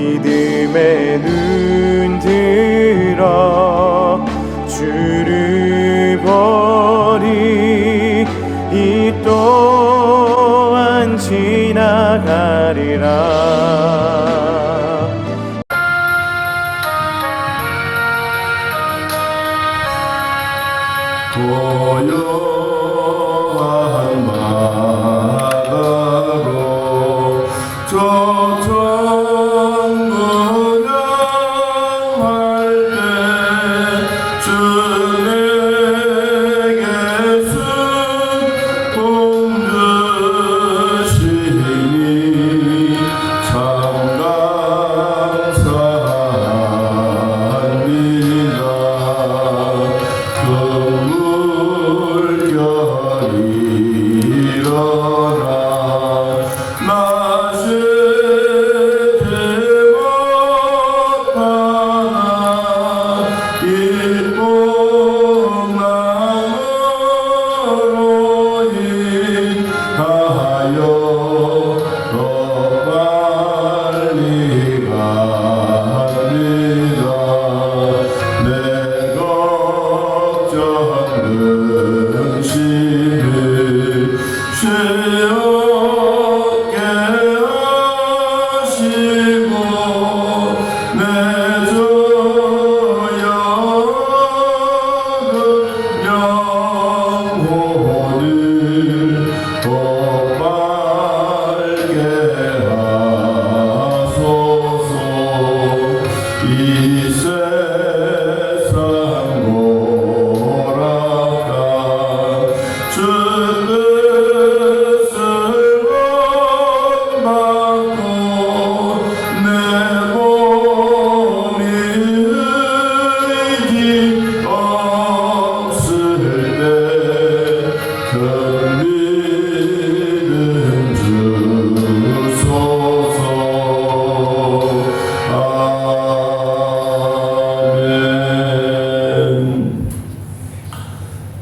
믿음의 눈 들어 주를 보리. 이 또한 지나가리라. 고요한 바다로 저정거장할 때 주 내게 숨통 주시니 참 감사합니다.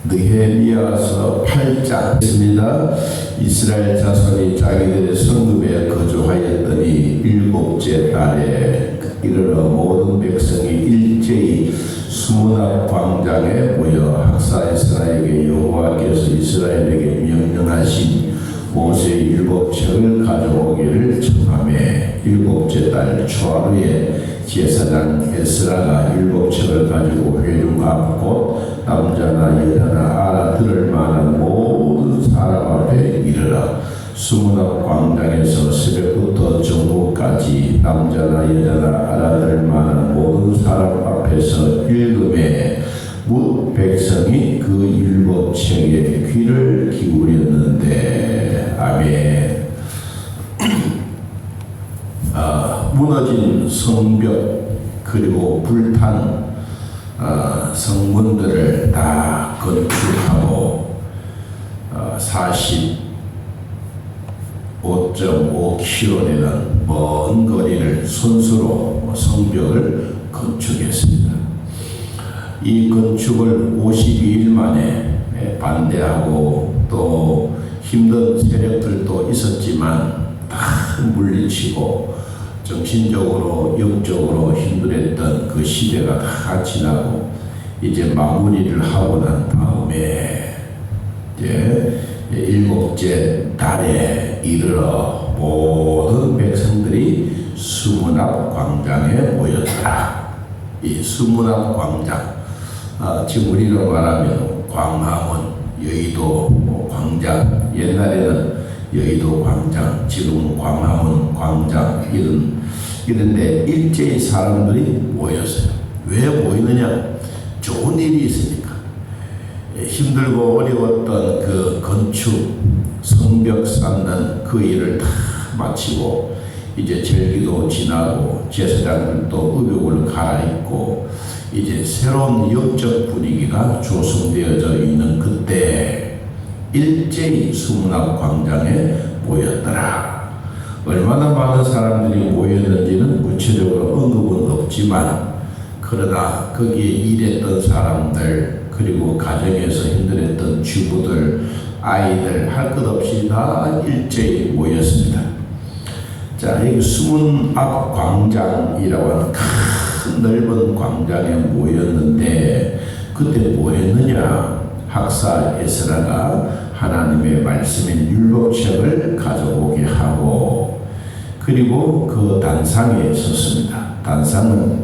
느헤미야서 8장입니다. 이스라엘 자손이 자기들의 성읍에 거주하였더니 일곱째 달에 이르러 모든 백성이 일제히 수문앞 광장에 모여 학사에스라에게 여호와께서 이스라엘에게 명령하신 모세의 일곱 책을 가져오기를 청하매 일곱째 달 초하루에 제사장 에스라가 일곱 책을 가지고 회중 앞 곧 남자나 여자나 알아들을 만한 모든 사람 앞에 이르러 수문앞 광장에서 새벽부터 정오까지 남자나 여자나 알아들을 만한 모든 사람 앞에서 읽음에 뭇 백성이 그 일곱 책에 귀를 기울였는데 아멘. 무너진 성벽 그리고 불탄 성문들을 다 건축하고 45.5km 되는 먼 거리를 손수로 성벽을 건축했습니다. 이 건축을 52일 만에 반대하고 또 힘든 세력들도 있었지만 다 물리치고 정신적으로 영적으로 힘들었던 그 시대가 다 지나고 이제 마무리를 하고 난 다음에 이제 일곱째 달에 이르러 모든 백성들이 수문앞 광장에 모였다. 이 수문앞 광장, 지금 우리로 말하면 광화문, 여의도 광장, 옛날에는 여의도 광장, 지금 광화문 광장 이런데 일제히 사람들이 모였어요. 왜 모이느냐? 좋은 일이 있으니까. 힘들고 어려웠던 그 건축, 성벽 쌓는 그 일을 다 마치고 이제 절기도 지나고 제사장들도 의복을 갈아입고 이제 새로운 영적 분위기가 조성되어져 있는 그때 일제히 수문앞 광장에 모였더라. 얼마나 많은 사람들이 모였는지는 구체적으로 언급은 없지만 그러나 거기에 일했던 사람들 그리고 가정에서 힘들었던 주부들 아이들 할 것 없이 다 일제히 모였습니다. 자, 여기 수문 앞 광장이라고 하는 큰 넓은 광장에 모였는데 그때 뭐 했느냐? 학사 에스라가 하나님의 말씀인 율법책을 가져오게 하고 그리고 그 단상에 섰습니다. 단상의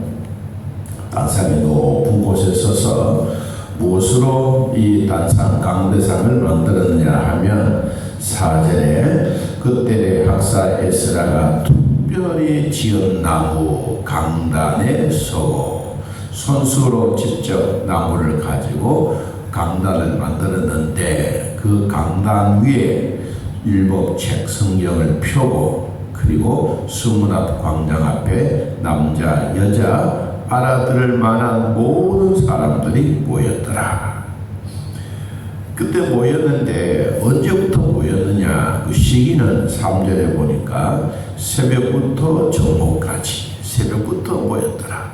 높은 곳에 서서 무엇으로 이 단상 강대상을 만들었느냐 하면 4절에 그때 학사 에스라가 특별히 지은 나무 강단에 서고 손수로 직접 나무를 가지고 강단을 만들었는데 그 강단 위에 율법책 성경을 펴고 그리고 수문 앞 광장 앞에 남자 여자 알아들을 만한 모든 사람들이 모였더라. 그때 모였는데 언제부터 모였느냐? 그 시기는 3절에 보니까 새벽부터 정오까지 새벽부터 모였더라.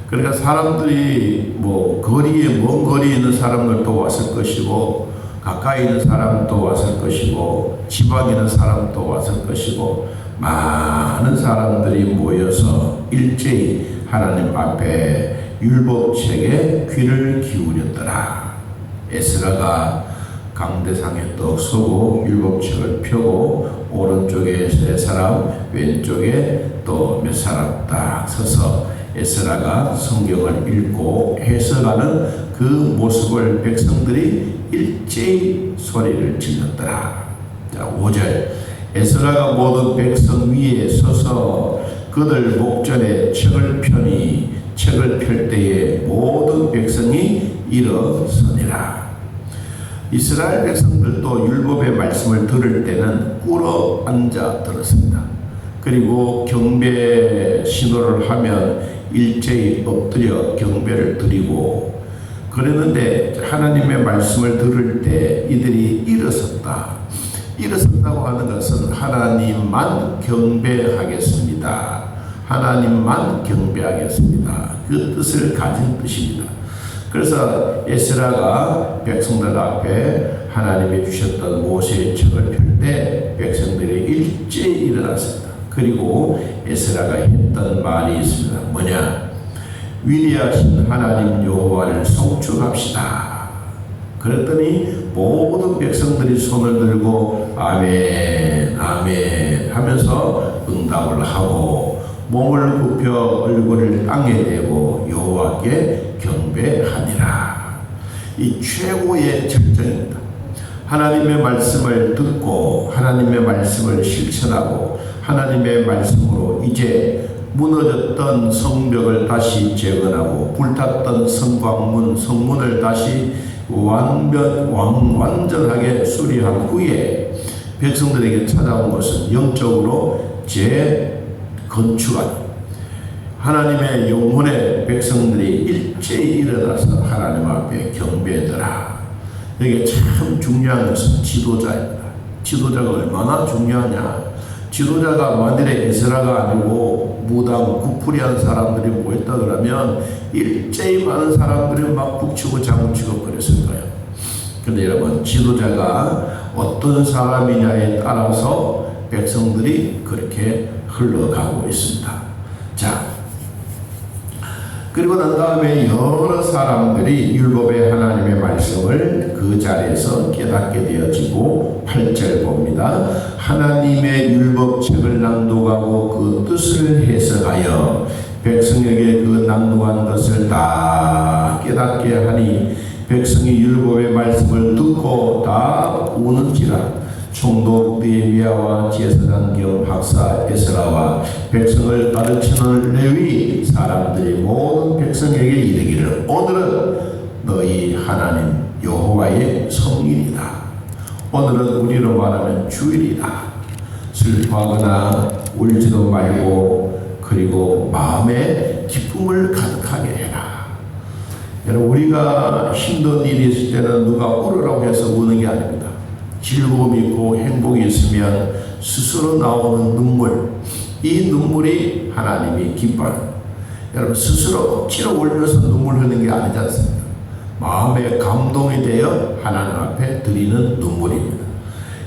그러니까 사람들이 뭐 거리에 먼 거리에 있는 사람들도 왔을 것이고 가까이 있는 사람도 왔을 것이고 지방에 있는 사람도 왔을 것이고 많은 사람들이 모여서 일제히 하나님 앞에 율법책에 귀를 기울였더라. 에스라가 강대상에 떡 서고 율법책을 펴고 오른쪽에 3사람 왼쪽에 또 몇 사람 딱 서서 에스라가 성경을 읽고 해석하는 그 모습을 백성들이 일제히 소리를 질렀더라. 자, 5절 에스라가 모든 백성 위에 서서 그들 목전에 책을 펴니 책을 펼 때에 모든 백성이 일어서니라. 이스라엘 백성들도 율법의 말씀을 들을 때는 꿇어 앉아 들었습니다. 그리고 경배 신호를 하면 일제히 엎드려 경배를 드리고 그랬는데 하나님의 말씀을 들을 때 이들이 일어섰다. 일어섰다고 하는 것은 하나님만 경배하겠습니다. 하나님만 경배하겠습니다. 그 뜻을 가진 뜻입니다. 그래서 에스라가 백성들 앞에 하나님이 주셨던 모세의 책을 펼 때 백성들이 일제히 일어났습니다. 그리고 에스라가 했던 말이 있습니다. 뭐냐? 위대하신 하나님 여호와를 송축합시다. 그랬더니 모든 백성들이 손을 들고 아멘 아멘 하면서 응답을 하고 몸을 굽혀 얼굴을 땅에 대고 여호와께 경배하니라. 이 최고의 절정입니다. 하나님의 말씀을 듣고 하나님의 말씀을 실천하고 하나님의 말씀으로 이제 무너졌던 성벽을 다시 재건하고 불탔던 성문을 다시 완전하게 수리한 후에 백성들에게 찾아온 것은 영적으로 재건축한 하나님의 영혼의 백성들이 일제히 일어나서 하나님 앞에 경배하더라. 이게 참 중요한 것은 지도자입니다. 지도자가 얼마나 중요하냐. 지도자가 만일에 에스라가 아니고 무당 구풀이한 사람들이 모였다 그러면 일제히 많은 사람들이 막 북치고 장구치고 그랬을 거예요. 그런데 여러분 지도자가 어떤 사람이냐에 따라서 백성들이 그렇게 흘러가고 있습니다. 자, 그리고 난 다음에 여러 사람들이 율법의 하나님의 말씀을 그 자리에서 깨닫게 되어지고 8절 봅니다. 하나님의 율법책을 낭독하고 그 뜻을 해석하여 백성에게 그 낭독한 것을 다 깨닫게 하니 백성이 율법의 말씀을 듣고 다 우는지라. 총독 느헤미야와 제사장 겸 학사 에스라와 백성을 가르치는 레위 사람들이 모든 백성에게 이르기를 오늘은 너희 하나님 여호와의 성일이다. 오늘은 우리로 말하면 주일이다. 슬퍼하거나 울지도 말고 그리고 마음에 기쁨을 가득하게 해라. 여러분 우리가 힘든 일이 있을 때는 누가 울으라고 해서 우는 게 아닙니다. 즐거움이 있고 행복이 있으면 스스로 나오는 눈물, 이 눈물이 하나님이 기뻐합니다. 여러분 스스로 억지로 울면서 눈물 흘리는 게 아니지 않습니까? 마음에 감동이 되어 하나님 앞에 드리는 눈물입니다.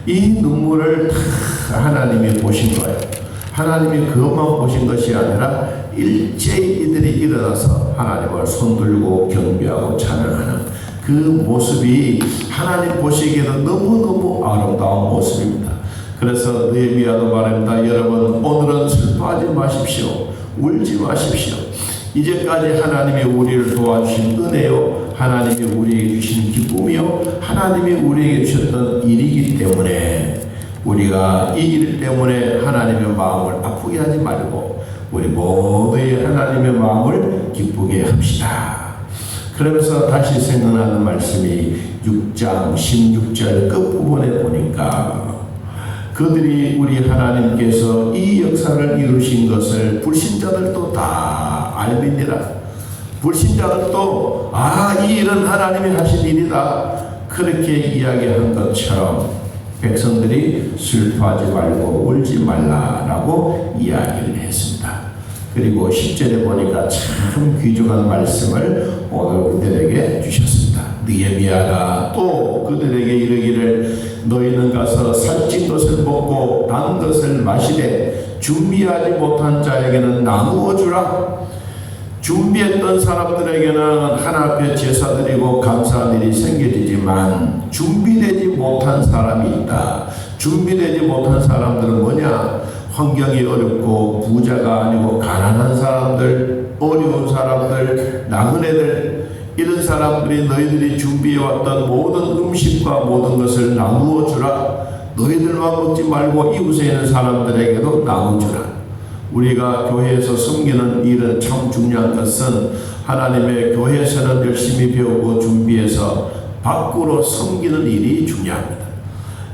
이 눈물을 다 하나님이 보신 거예요. 하나님이 그것만 보신 것이 아니라 일제히 이들이 일어나서 하나님을 손들고 경배하고 찬양하는 그 모습이 하나님 보시기에는 너무너무 아름다운 모습입니다. 그래서 느헤미야도 말합니다. 여러분, 오늘은 슬퍼하지 마십시오. 울지 마십시오. 이제까지 하나님이 우리를 도와주신 은혜요, 하나님이 우리에게 주신 기쁨이요, 하나님이 우리에게 주셨던 일이기 때문에 우리가 이 일 때문에 하나님의 마음을 아프게 하지 말고 우리 모두의 하나님의 마음을 기쁘게 합시다. 그러면서 다시 생각나는 말씀이 6장 16절 끝부분에 보니까 그들이 우리 하나님께서 이 역사를 이루신 것을 불신자들도 다 알미니라. 불신자들도 이 일은 하나님이 하신 일이다, 그렇게 이야기한 것처럼 백성들이 슬퍼하지 말고 울지 말라라고 이야기를 했습니다. 그리고 10절에 보니까 참 귀중한 말씀을 오늘 우리들에게 주셨습니다. 느헤미야가 또 그들에게 이르기를 너희는 가서 살찐 것을 먹고 단 것을 마시되 준비하지 못한 자에게는 나누어 주라. 준비했던 사람들에게는 하나 앞에 제사 드리고 감사한 일이 생겨지지만 준비되지 못한 사람이 있다. 준비되지 못한 사람들은 뭐냐? 환경이 어렵고 부자가 아니고 가난한 사람들, 어려운 사람들, 나그네들, 이런 사람들이 너희들이 준비해왔던 모든 음식과 모든 것을 나누어 주라. 너희들만 먹지 말고 이웃에 있는 사람들에게도 나눠주라. 우리가 교회에서 섬기는 일은 참 중요한 것은 하나님의 교회에서는 열심히 배우고 준비해서 밖으로 섬기는 일이 중요합니다.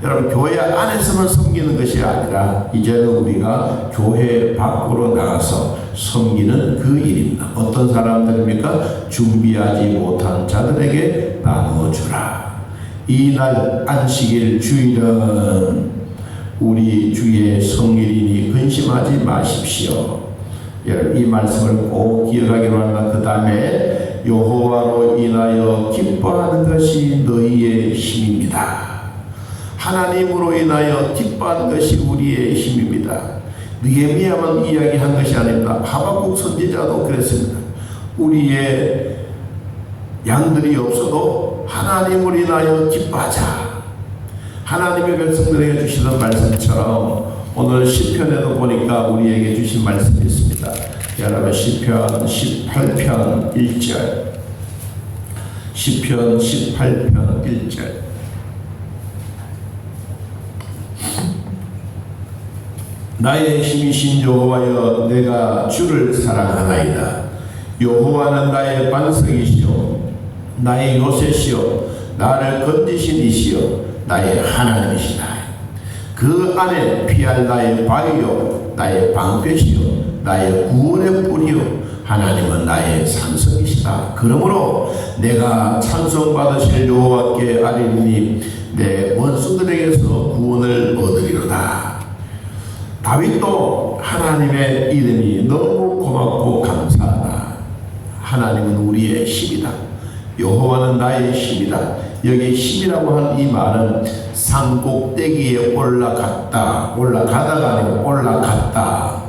여러분, 교회 안에서만 섬기는 것이 아니라 이제는 우리가 교회 밖으로 나가서 섬기는 그 일입니다. 어떤 사람들입니까? 준비하지 못한 자들에게 나누어주라. 이날 안식일 주일은 우리 주의 성일이니 근심하지 마십시오. 여러분, 이 말씀을 꼭 기억하기로 합니다. 그 다음에 여호와로 인하여 기뻐하는 것이 너희의 힘입니다. 하나님으로 인하여 기뻐하는 것이 우리의 힘입니다. 느헤미야만 이야기한 것이 아닙니다. 하박국 선지자도 그랬습니다. 우리의 양들이 없어도 하나님으로 인하여 기뻐하자. 하나님의 백성들에게 주시는 말씀처럼 오늘 시편에도 보니까 우리에게 주신 말씀이 있습니다. 여러분, 시편 18편 1절, 시편 18편 1절. 나의 힘이신 여호와여, 내가 주를 사랑하나이다. 여호와는 나의 반석이시요 나의 요새시요 나를 건지신 이시요 나의 하나님이시다. 그 안에 피할 나의 바위요 나의 방패시요 나의 구원의 뿌리요 하나님은 나의 산성이시다. 그러므로 내가 찬송받으실 여호와께 아뢰리니 내 원수들에게서 구원을 얻으리로다. 다윗도 하나님의 이름이 너무 고맙고 감사하다. 하나님은 우리의 힘이다. 여호와는 나의 힘이다. 여기 힘이라고 하는 이 말은 산 꼭대기에 올라가다가 아니고 올라갔다.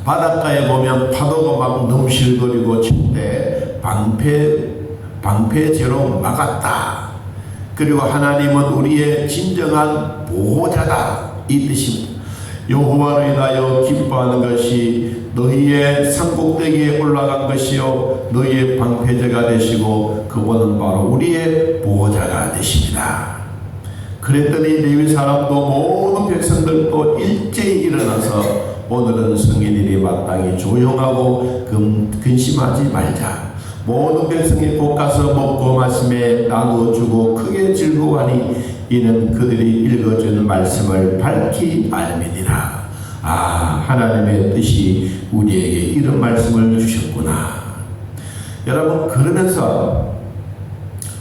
바닷가에 보면 파도가 막 넘실거리고 칠 때 방패제로 막았다. 그리고 하나님은 우리의 진정한 보호자다, 이 뜻입니다. 여호와로 인하여 기뻐하는 것이 너희의 산꼭대기에 올라간 것이요 너희의 방패제가 되시고 그분은 바로 우리의 보호자가 되십니다. 그랬더니 레위 사람도 모든 백성들도 일제히 일어나서 오늘은 성인일이 마땅히 조용하고 근심하지 말자. 모든 백성이 곧 가서 먹고 마시며 나누어주고 크게 즐거워하니 이는 그들이 읽어주는 말씀을 밝히 알미니라. 하나님의 뜻이 우리에게 이런 말씀을 주셨구나. 여러분, 그러면서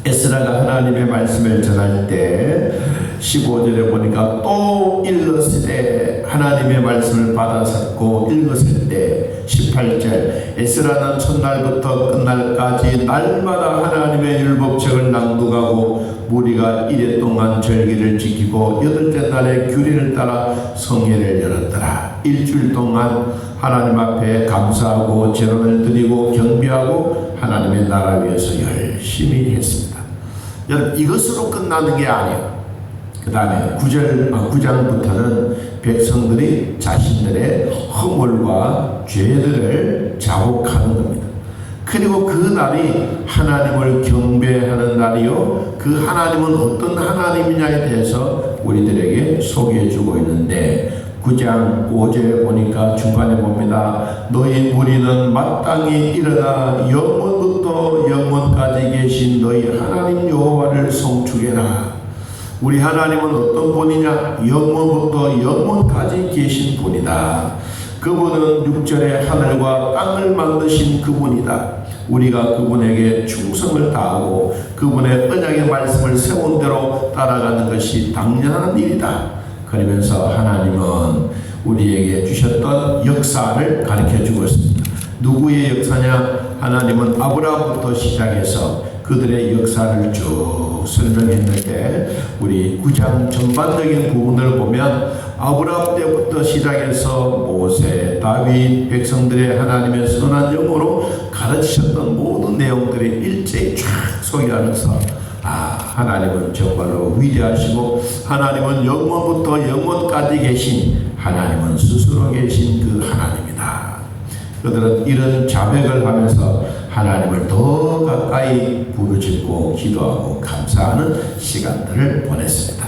에스라가 하나님의 말씀을 전할 때 15절에 보니까 또 읽었을 하나님의 말씀을 받아듣고 읽었을 때 18절 에스라는 첫날부터 끝날까지 날마다 하나님의 율법책을 낭독하고 무리가 이래 동안 절기를 지키고 여덟째 날에 규례를 따라 성회를 열었더라. 일주일 동안 하나님 앞에 감사하고 제론을 드리고 경배하고 하나님의 나라 위해서 열심히 했습니다. 여러분, 이것으로 끝나는 게 아니에요. 그 다음에 9장부터는 백성들이 자신들의 허물과 죄들을 자복하는 겁니다. 그리고 그 날이 하나님을 경배하는 날이요, 그 하나님은 어떤 하나님이냐에 대해서 우리들에게 소개해주고 있는데, 9장 5절에 보니까 중간에 봅니다. 너희 무리는 마땅히 일어나 영원부터 영원까지 계신 너희 하나님 여호와를 송축해라. 우리 하나님은 어떤 분이냐? 영원부터 영원까지 계신 분이다. 그분은 6절에 하늘과 땅을 만드신 그분이다. 우리가 그분에게 충성을 다하고 그분의 언약의 말씀을 세운 대로 따라가는 것이 당연한 일이다. 그러면서 하나님은 우리에게 주셨던 역사를 가르쳐주고 있습니다. 누구의 역사냐? 하나님은 아브라함부터 시작해서 그들의 역사를 쭉 설명했는데, 우리 9장 전반적인 부분을 보면 아브라함 때부터 시작해서 모세, 다윗, 백성들의 하나님의 선한 영으로 가르치셨던 모든 내용들이 일제히 쫙 소개하면서 하나님은 정말로 위대하시고 하나님은 영원부터 영원까지 계신, 하나님은 스스로 계신 그 하나님이다. 그들은 이런 자백을 하면서 하나님을 더 가까이 부르짖고 기도하고 감사하는 시간들을 보냈습니다.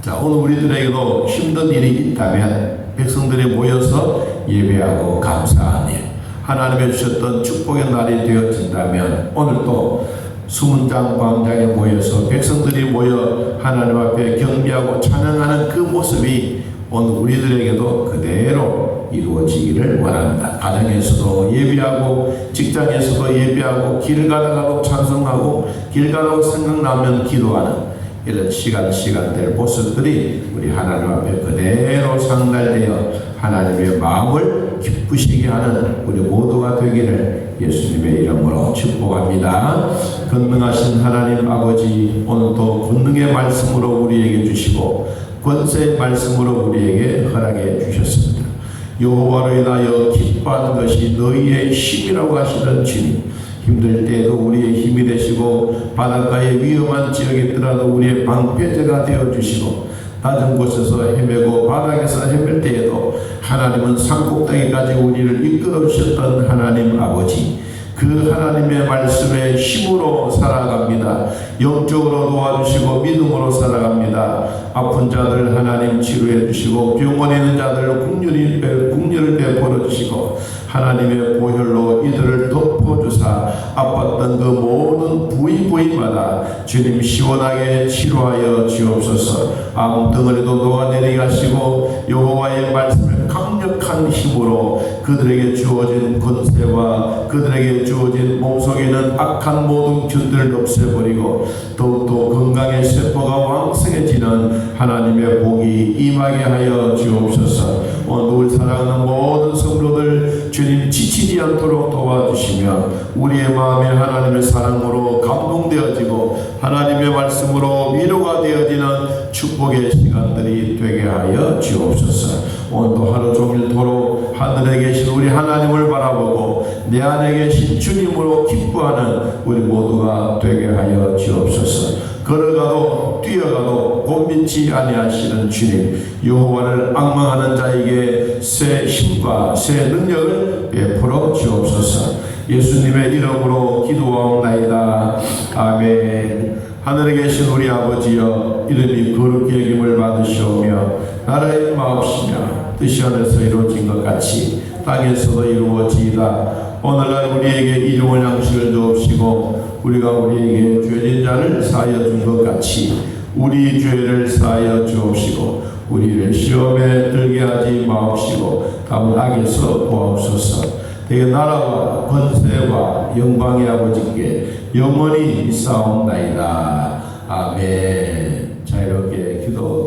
자, 오늘 우리들에게도 힘든 일이 있다면 백성들이 모여서 예배하고 감사하는 일, 하나님의 주셨던 축복의 날이 되어진다면 오늘도 수문장 광장에 모여서 백성들이 모여 하나님 앞에 경배하고 찬양하는 그 모습이 오늘 우리들에게도 그대로 이루어지기를 원합니다. 가정에서도 예배하고, 직장에서도 예배하고, 길 가다가도 찬송하고, 길 가다가 생각나면 기도하는 이런 시간들 모습들이 우리 하나님 앞에 그대로 상달되어 하나님의 마음을 기쁘시게 하는 우리 모두가 되기를 예수님의 이름으로 축복합니다. 권능하신 하나님 아버지, 오늘도 권능의 말씀으로 우리에게 주시고 권세의 말씀으로 우리에게 허락해 주셨습니다. 여호와로 인하여 기뻐하는 것이 너희의 힘이라고 하시는 주님, 힘들 때에도 우리의 힘이 되시고 바닷가의 위험한 지역에 있더라도 우리의 방패제가 되어주시고 낮은 곳에서 헤매고 바닥에서 헤맬 때에도 하나님은 산꼭대기까지 우리를 이끌어 주셨던 하나님 아버지, 그 하나님의 말씀의 힘으로 살아갑니다. 영적으로 도와주시고 믿음으로 살아갑니다. 아픈 자들 하나님 치료해 주시고 병원에 있는 자들 국률을 베풀어 주시고 하나님의 보혈로 이들을 덮어주사 아팠던 그 모든 부위마다 주님 시원하게 치료하여 주옵소서. 암덩어리도 녹아내리게 하시고 여호와의 말씀을 강력한 힘으로 그들에게 주어진 권세와 그들에게 주어진 몸속에 있는 악한 모든 균들을 없애버리고 더욱더 건강의 세포가 왕성해지는 하나님의 복이 임하게 하여 주옵소서. 오늘 사랑하는 모든 성도들 주님 지치지 않도록 도와주시며 우리의 마음에 하나님의 사랑으로 감동되어지고 하나님의 말씀으로 위로가 되어지는 축복의 시간들이 되게 하여 주옵소서. 오늘도 하루 종일토록 하늘에 계신 우리 하나님을 바라보고 내 안에 계신 주님으로 기뻐하는 우리 모두가 되게 하여 주옵소서. 걸어가도 뛰어가도 곤민치 아니하시는 주님, 여호와를 앙망하는 자에게 새 힘과 새 능력을 베풀어 주옵소서. 예수님의 이름으로 기도하옵나이다. 아멘. 하늘에 계신 우리 아버지여, 이름이 거룩히 여김을 받으시오며 나라의 마옵시며 뜻이 하늘에서 이루어진 것 같이 땅에서도 이루어지이다. 오늘날 우리에게 일용할 양식을 주옵시고 우리가 우리에게 죄진 자를 사하여 준 것 같이 우리 죄를 사하여 주옵시고 우리를 시험에 들게 하지 마옵시고 다만 악에서 도와옵소서. 대개 나라와 권세와 영광의 아버지께 영원히 있사옵나이다. 아멘. 자유롭게 기도